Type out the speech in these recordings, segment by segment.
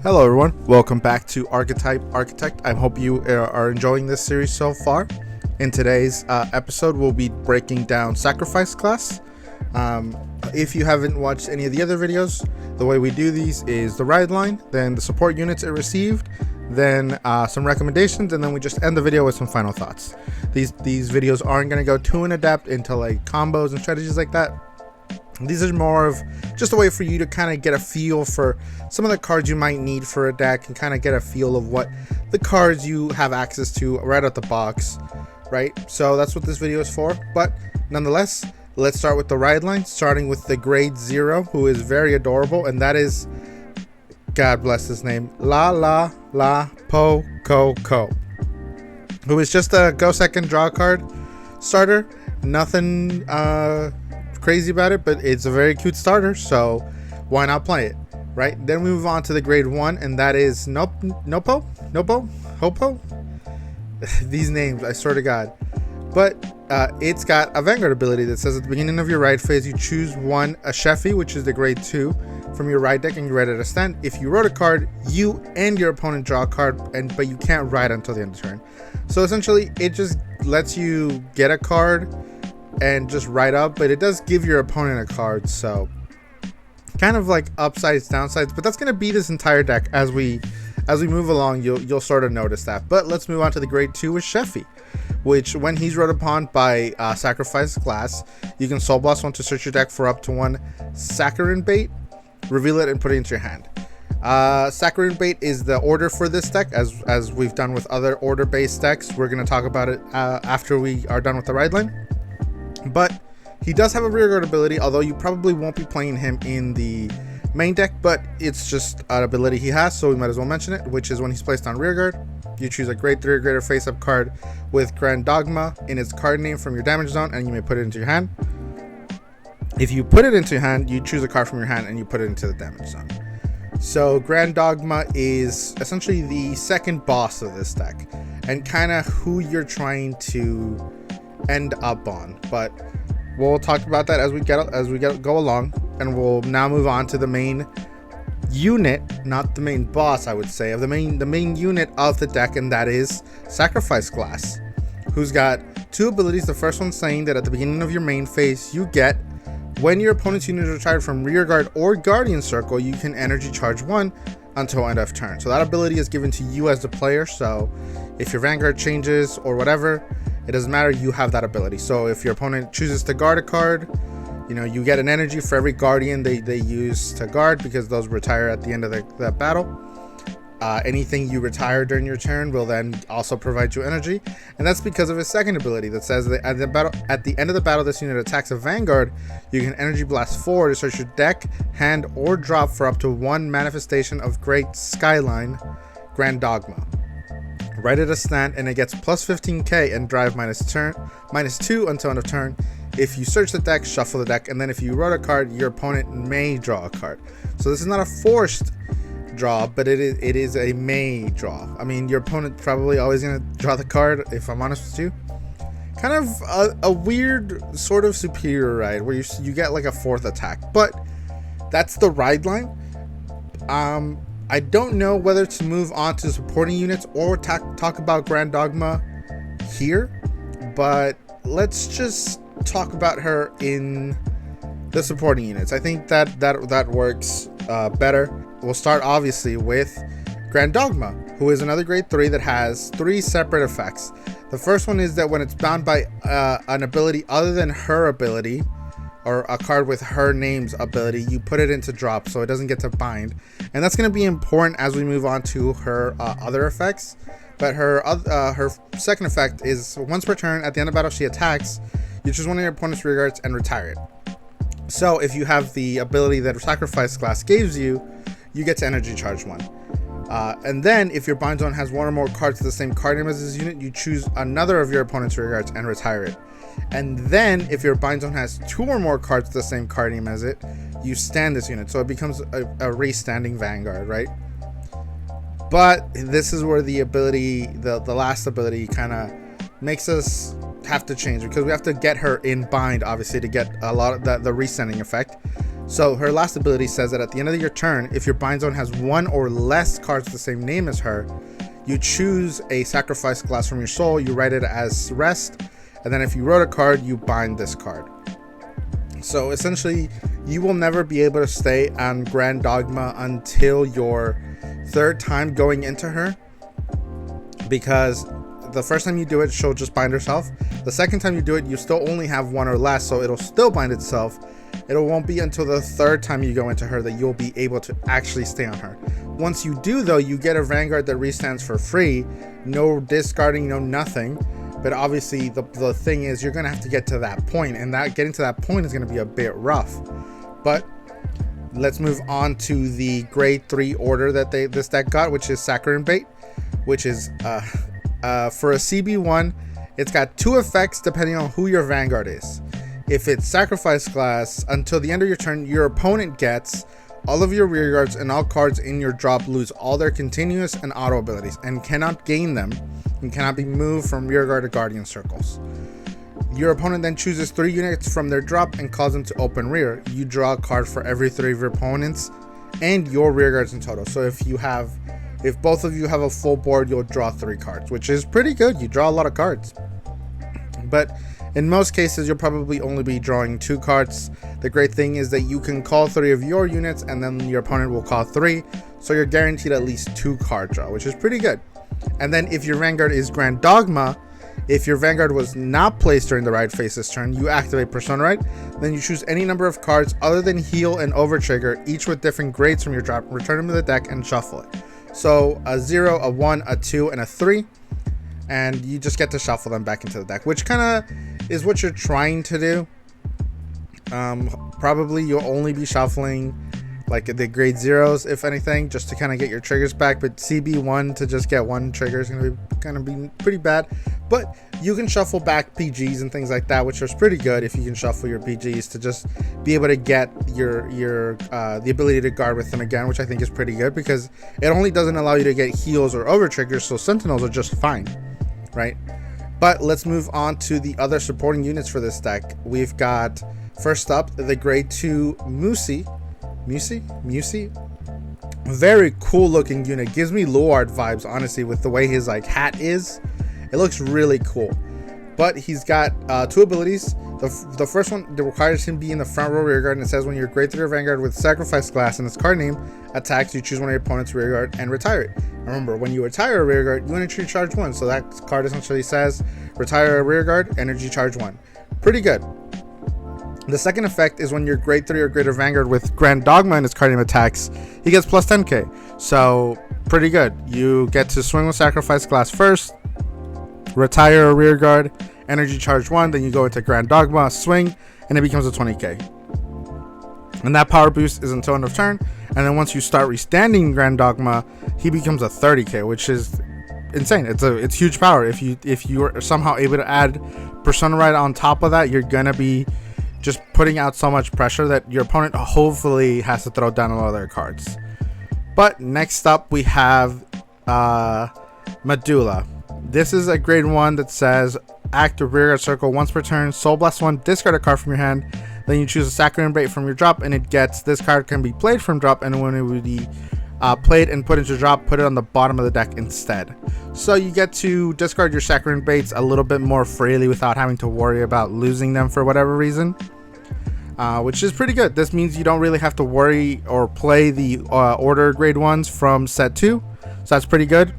Hello everyone, welcome back to Archetype Architect. I hope you are enjoying this series so far. In today's episode, we'll be breaking down Sacrifice class. If you haven't watched any of the other videos, the way we do these is the ride line, then the support units it received, then some recommendations, and then we just end the video with some final thoughts. These videos aren't going to go too in depth into like combos and strategies like that. These are more of just a way for you to kind of get a feel for some of the cards you might need for a deck and kind of get a feel of what the cards you have access to right out the box, right? So that's what this video is for. But nonetheless, let's start with the ride line, starting with the grade 0, who is very adorable, and that is, God bless his name, La Po Co Co, who is just a go second draw card starter. Nothing crazy about it, but it's a very cute starter, so why not play it, right? Then we move on to the grade 1, and that is Nopo Hopo. These names, I swear to God. But it's got a Vanguard ability that says at the beginning of your ride phase, you choose a Sheffy, which is the grade 2, from your ride deck, and you ride it a stand. If you wrote a card, you and your opponent draw a card, but you can't ride until the end of the turn. So essentially, it just lets you get a card and just ride up, but it does give your opponent a card, so kind of like upsides, downsides. But that's going to be this entire deck as we move along. You'll sort of notice that. But let's move on to the grade 2 with Sheffy, which when he's rode upon by Sacrifice class, you can Soul Blast 1 to search your deck for up to 1 Saccharine Bait, reveal it, and put it into your hand. Saccharine Bait is the order for this deck, as we've done with other order based decks. We're going to talk about it after we are done with the ride line. But he does have a rearguard ability, although you probably won't be playing him in the main deck, but it's just an ability he has, so we might as well mention it, which is when he's placed on rearguard, you choose a grade 3 or greater face-up card with GRANDOGMA in its card name from your damage zone, and you may put it into your hand. If you put it into your hand, you choose a card from your hand and you put it into the damage zone. So GRANDOGMA is essentially the second boss of this deck, and kind of who you're trying to end up on, but we'll talk about that as we go along, and we'll now move on to the main unit, not the main boss, I would say, of the main unit of the deck, and that is Sacrifice class, who's got 2 abilities. The first one saying that at the beginning of your main phase, you get, when your opponent's unit is retired from rearguard or guardian circle, you can energy charge 1 until end of turn. So that ability is given to you as the player, so if your Vanguard changes or whatever, it doesn't matter, you have that ability. So if your opponent chooses to guard a card, you get an energy for every guardian they use to guard, because those retire at the end of the battle. Anything you retire during your turn will then also provide you energy, and that's because of his second ability that says that at the end of the battle this unit attacks a Vanguard, you can energy blast 4 to search your deck, hand, or drop for up to 1 manifestation of Great Skyline GRANDOGMA. Write it a stand, and it gets plus 15k and drive -2 until end of turn. If you search the deck, shuffle the deck, and then if you wrote a card, your opponent may draw a card. So this is not a forced draw, but it is a may draw. I mean, your opponent probably always gonna draw the card, if I'm honest with you. Kind of a weird sort of superior ride where you get like a 4th attack, but that's the ride line. I don't know whether to move on to supporting units or talk about GRANDOGMA here, but let's just talk about her in the supporting units. I think that works better. We'll start obviously with GRANDOGMA, who is another grade 3 that has 3 separate effects. The first one is that when it's bound by an ability other than her ability, or a card with her name's ability, you put it into drop, so it doesn't get to bind, and that's going to be important as we move on to her other effects. But her second effect is once per turn, at the end of battle, she attacks, you choose one of your opponent's rearguards and retire it. So if you have the ability that Sacrifice class gives you, you get to energy charge 1. And then if your bind zone has 1 or more cards of the same card name as this unit, you choose another of your opponent's rearguards and retire it. And then if your bind zone has 2 or more cards with the same card name as it, you stand this unit, so it becomes a restanding Vanguard, right? But this is where the ability, the last ability, kind of makes us have to change, because we have to get her in bind, obviously, to get a lot of the resending effect. So her last ability says that at the end of your turn, if your bind zone has one or less cards with the same name as her, you choose a sacrifice class from your soul, you write it as rest, and then if you wrote a card, you bind this card. So essentially, you will never be able to stay on Grand Dogma until your third time going into her, because the first time you do it, she'll just bind herself. The second time you do it, you still only have one or less, so it'll still bind itself. It won't be until the third time you go into her that you'll be able to actually stay on her. Once you do, though, you get a Vanguard that restands for free. No discarding, no nothing. But obviously, the thing is, you're going to have to get to that point, and that getting to that point is going to be a bit rough. But let's move on to the grade 3 order that this deck got, which is Saccharine Bait, which is for a CB1, it's got 2 effects depending on who your Vanguard is. If it's sacrifice class, until the end of your turn, your opponent gets all of your rear guards and all cards in your drop lose all their continuous and auto abilities and cannot gain them and cannot be moved from rear guard to guardian circles. Your opponent then chooses 3 units from their drop and calls them to open rear. You draw a card for every 3 of your opponents and your rear guards in total. So if both of you have a full board, you'll draw 3 cards, which is pretty good. You draw a lot of cards. But in most cases, you'll probably only be drawing 2 cards. The great thing is that you can call 3 of your units and then your opponent will call 3. So you're guaranteed at least 2 card draw, which is pretty good. And then if your Vanguard is Grand Dogma, if your Vanguard was not placed during the ride phase this turn, you activate Persona Ride. Then you choose any number of cards other than heal and over trigger, each with different grades from your drop, return them to the deck and shuffle it. So a 0, a 1, a 2, and a 3. And you just get to shuffle them back into the deck, which kind of is what you're trying to do. Probably you'll only be shuffling like the grade 0s, if anything, just to kind of get your triggers back. But CB1 to just get 1 trigger is going to be pretty bad. But you can shuffle back PGs and things like that, which is pretty good if you can shuffle your PGs to just be able to get your the ability to guard with them again, which I think is pretty good because it only doesn't allow you to get heals or over triggers, so Sentinels are just fine, right? But let's move on to the other supporting units for this deck. We've got, first up, the grade 2 Musi. Very cool looking unit. Gives me Luard vibes, honestly, with the way his hat is. It looks really cool. But he's got 2 abilities. The first one requires him be in the front row rear guard, and it says when your grade 3 Vanguard with sacrifice class and its card name attacks, you choose one of your opponent's rear guard and retire it. Remember, when you retire a rear guard, you energy charge 1. So that card essentially says retire a rear guard, energy charge 1. Pretty good. The second effect is when your grade 3 or greater Vanguard with Grand Dogma in its card name attacks, he gets plus 10k. So pretty good. You get to swing with sacrifice class first, retire a rear guard, energy charge 1, then you go into Grand Dogma, swing, and it becomes a 20k. And that power boost is until end of turn, and then once you start restanding Grand Dogma, he becomes a 30k, which is insane. It's huge power. If you are somehow able to add Persona Ride on top of that, you're gonna be just putting out so much pressure that your opponent hopefully has to throw down a lot of their cards. But next up we have Medulla. This is a grade 1 that says active rear guard circle once per turn, Soul Blast 1, discard a card from your hand, then you choose a Saccharine Bait from your drop, and it gets this card can be played from drop, and when it would be played and put into drop, put it on the bottom of the deck instead. So you get to discard your Saccharine Baits a little bit more freely without having to worry about losing them for whatever reason, which is pretty good. This means you don't really have to worry or play the order grade 1s from set 2, so that's pretty good.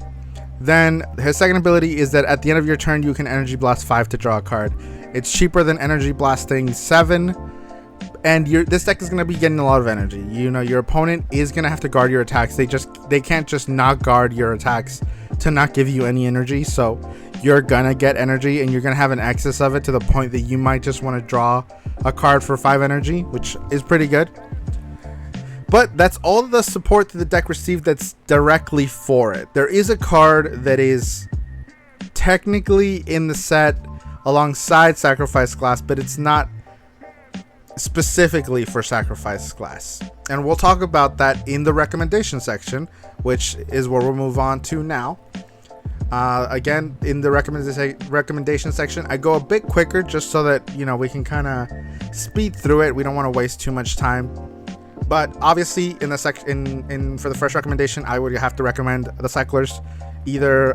Then his second ability is that at the end of your turn, you can Energy Blast 5 to draw a card. It's cheaper than Energy Blasting 7, and this deck is going to be getting a lot of energy. You know, your opponent is going to have to guard your attacks. They can't just not guard your attacks to not give you any energy, so you're going to get energy, and you're going to have an excess of it to the point that you might just want to draw a card for 5 energy, which is pretty good. But that's all the support that the deck received that's directly for it. There is a card that is technically in the set alongside Sacrifice Class, but it's not specifically for Sacrifice Class. And we'll talk about that in the recommendation section, which is where we'll move on to now. Again, in the recommendation section, I go a bit quicker just so that, you know, we can kind of speed through it. We don't want to waste too much time. But obviously, in the for the first recommendation, I would have to recommend the cyclers. Either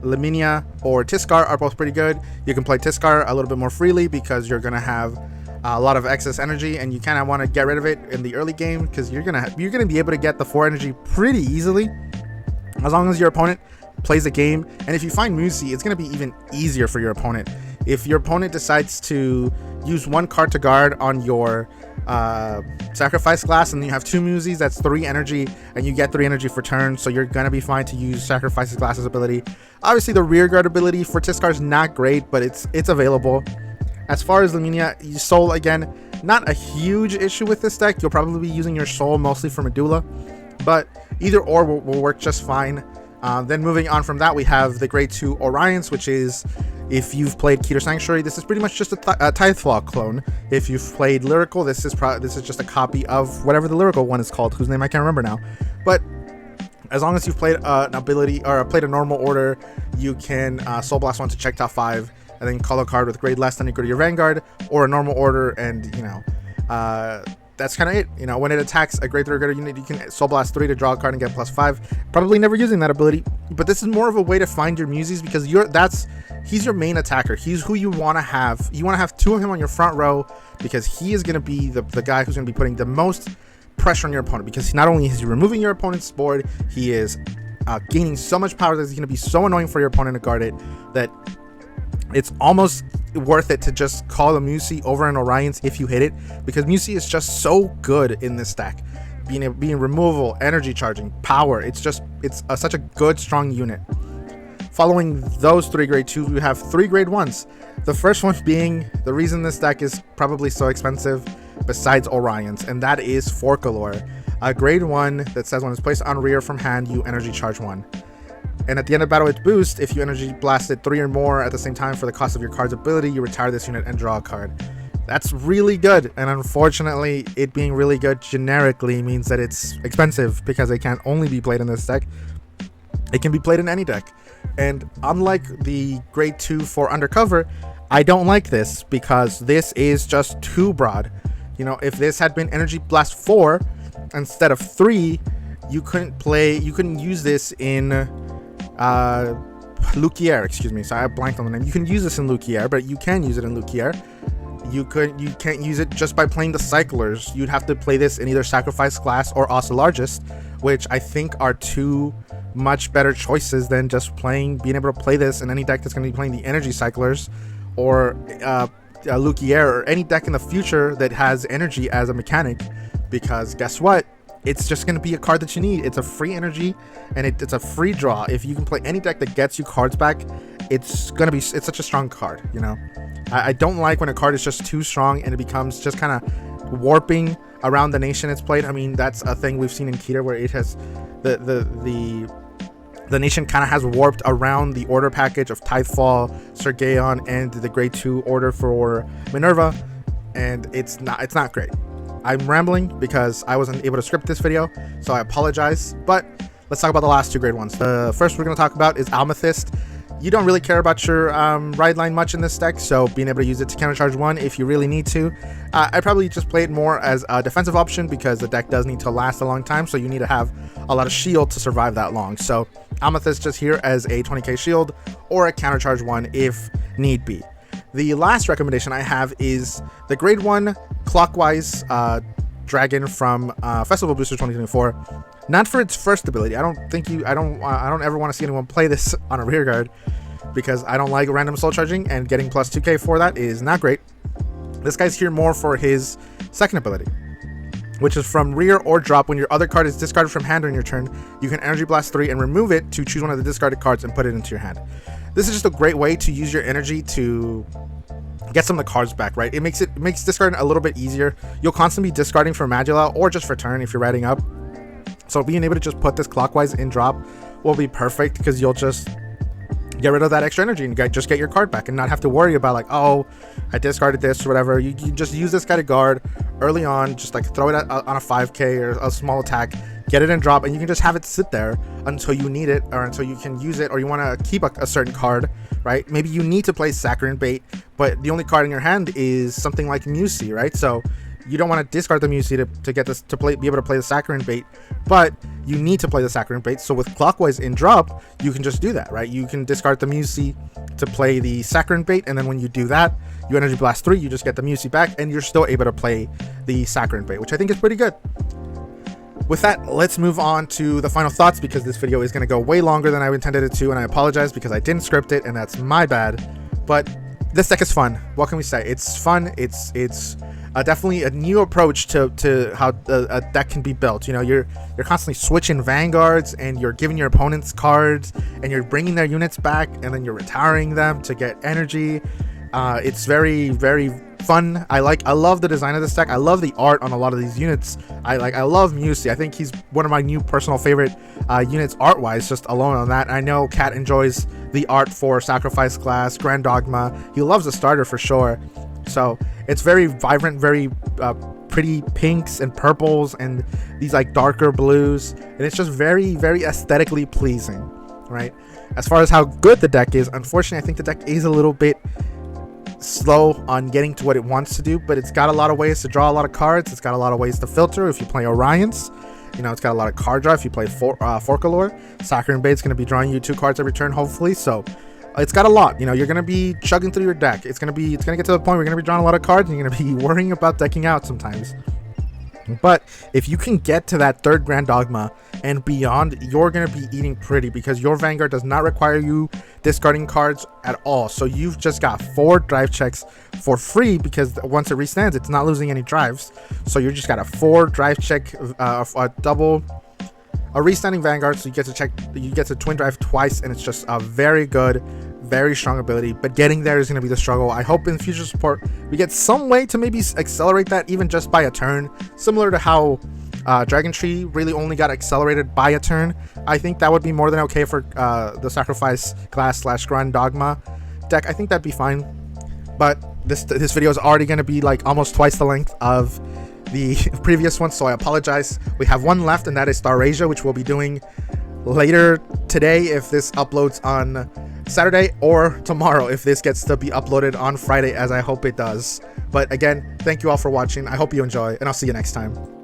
Laminia or Tiscar are both pretty good. You can play Tiscar a little bit more freely because you're gonna have a lot of excess energy, and you kind of want to get rid of it in the early game because you're gonna be able to get the 4 energy pretty easily, as long as your opponent plays the game. And if you find Musi, it's gonna be even easier for your opponent. If your opponent decides to use 1 card to guard on your sacrifice glass, and then you have 2 Musis, that's 3 energy, and you get 3 energy for turn, so you're gonna be fine to use sacrifice glass's ability. Obviously, the rear guard ability for Tiscar is not great, but it's available. As far as Laminia, Soul, again, not a huge issue with this deck. You'll probably be using your Soul mostly for Medulla, but either or will work just fine. Then moving on from that, we have the grade 2 Orions, which is, if you've played Keter Sanctuary, this is pretty much just a Tithefall clone. If you've played Lyrical, this is just a copy of whatever the Lyrical one is called, whose name I can't remember now. But as long as you've played an ability or played a normal order, you can Soul Blast 1 to check top 5, and then call a card with grade less than equal to your Vanguard, or a normal order, and that's kind of it. When it attacks a grade 3 guard unit, you can Soul Blast 3 to draw a card and get +5. Probably never using that ability, but this is more of a way to find your Muses, because he's your main attacker. He's who you want to have. You want to have 2 of him on your front row, because he is going to be the guy who's going to be putting the most pressure on your opponent, because not only is he removing your opponent's board, he is gaining so much power that he's going to be so annoying for your opponent to guard it that it's almost worth it to just call a Musi over an Orion's if you hit it, because Musi is just so good in this stack. Being removal, energy charging, power, it's such a good, strong unit. Following those 3 grade 2s, we have 3 grade 1s. The first one being the reason this deck is probably so expensive besides Orion's, and that is Forkalore. A grade 1 that says when it's placed on rear from hand, you energy charge 1. And at the end of battle with boost, if you energy blasted 3 or more at the same time for the cost of your card's ability, you retire this unit and draw a card. That's really good, and unfortunately, it being really good generically means that it's expensive, because it can't only be played in this deck. It can be played in any deck. And unlike the grade 2 for Undercover, I don't like this, because this is just too broad. If this had been Energy Blast 4 instead of 3, you couldn't use this in Luquier, excuse me, so I blanked on the name. You can use this in Luquier, but you can use it in Luquier. You can't use it just by playing the Cyclers. You'd have to play this in either Sacrifice Glass or Oceologist, which I think are 2 much better choices than just being able to play this in any deck that's going to be playing the Energy Cyclers, or Luquier, or any deck in the future that has energy as a mechanic, because guess what? It's just going to be a card that you need. It's a free energy, and it's a free draw. If you can play any deck that gets you cards back, it's such a strong card. I don't like when a card is just too strong and it becomes just kind of warping around the nation it's played. I mean, that's a thing we've seen in Keter, where it has the nation kind of has warped around the order package of Tithefall, Sergeon, and the grade 2 order for Minerva, and it's not great. I'm rambling because I wasn't able to script this video, so I apologize, but let's talk about the last 2 grade 1s. The first we're going to talk about is Amethyst. You don't really care about your ride line much in this deck, so being able to use it to countercharge 1 if you really need to. I probably just play it more as a defensive option, because the deck does need to last a long time, so you need to have a lot of shield to survive that long. So Amethyst just here as a 20k shield or a countercharge 1 if need be. The last recommendation I have is the grade 1 clockwise dragon from Festival Booster 2024. Not for its first ability. I don't ever want to see anyone play this on a rear guard, because I don't like random soul charging, and getting plus 2k for that is not great. This guy's here more for his second ability, which is from rear or drop. When your other card is discarded from hand on your turn, you can Energy Blast 3 and remove it to choose one of the discarded cards and put it into your hand. This is just a great way to use your energy to get some of the cards back, right? It makes discarding a little bit easier. You'll constantly be discarding for Magula or just for turn if you're riding up. So being able to just put this clockwise in drop will be perfect, because you'll just get rid of that extra energy and just get your card back and not have to worry about like, oh, I discarded this or whatever. You just use this guy to guard early on, just like throw it on a 5k or a small attack, get it in drop, and you can just have it sit there until you need it, or until you can use it, or you want to keep a certain card, right? Maybe you need to play Saccharine Bait, but the only card in your hand is something like Musi, right? So you don't want to discard the Musi to get this to play, be able to play the Saccharine Bait, but you need to play the Saccharine Bait. So with Clockwise in drop, you can just do that, right? You can discard the Musi to play the Saccharine Bait, and then when you do that, you Energy Blast 3, you just get the Musi back, and you're still able to play the Saccharine Bait, which I think is pretty good. With that, let's move on to the final thoughts, because this video is going to go way longer than I intended it to, and I apologize because I didn't script it, and that's my bad. But this deck is fun. What can we say? It's fun. It's definitely a new approach to how a deck can be built. You know, you're constantly switching Vanguards, and you're giving your opponents cards, and you're bringing their units back, and then you're retiring them to get energy. It's very, very fun. I love the design of this deck. I love the art on a lot of these units. I love Musi. I think he's one of my new personal favorite units art-wise, just alone on that. I know Kat enjoys the art for Sacrifice Class, GRANDOGMA. He loves the starter for sure. So it's very vibrant, very pretty pinks and purples and these like darker blues, and it's just very, very aesthetically pleasing, right? As far as how good the deck is, unfortunately, I think the deck is a little bit slow on getting to what it wants to do, but it's got a lot of ways to draw a lot of cards. It's got a lot of ways to filter if you play Orions. You know, it's got a lot of card draw if you play Forkalore. Saccharine Bait's going to be drawing you 2 cards every turn, hopefully. So it's got a lot. You know, you're going to be chugging through your deck. It's going to get to the point where you're going to be drawing a lot of cards, and you're going to be worrying about decking out sometimes. But if you can get to that 3rd GRANDOGMA and beyond, you're going to be eating pretty, because your Vanguard does not require you discarding cards at all. So you've just got 4 drive checks for free, because once it restands, it's not losing any drives. So you just got a 4 drive check, a restanding Vanguard, so you get to twin drive twice, and it's just a very good, very strong ability. But getting there is going to be the struggle. I hope in future support we get some way to maybe accelerate that, even just by a turn, similar to how Dragon Tree really only got accelerated by a turn. I think that would be more than okay for the Sacrifice Class / GRANDOGMA deck. I think that'd be fine. But this video is already going to be like almost twice the length of the previous one, so I apologize. We have one left, and that is Starasia, which we'll be doing later today if this uploads on Saturday, or tomorrow if this gets to be uploaded on Friday, as I hope it does. But again, thank you all for watching. I hope you enjoy, and I'll see you next time.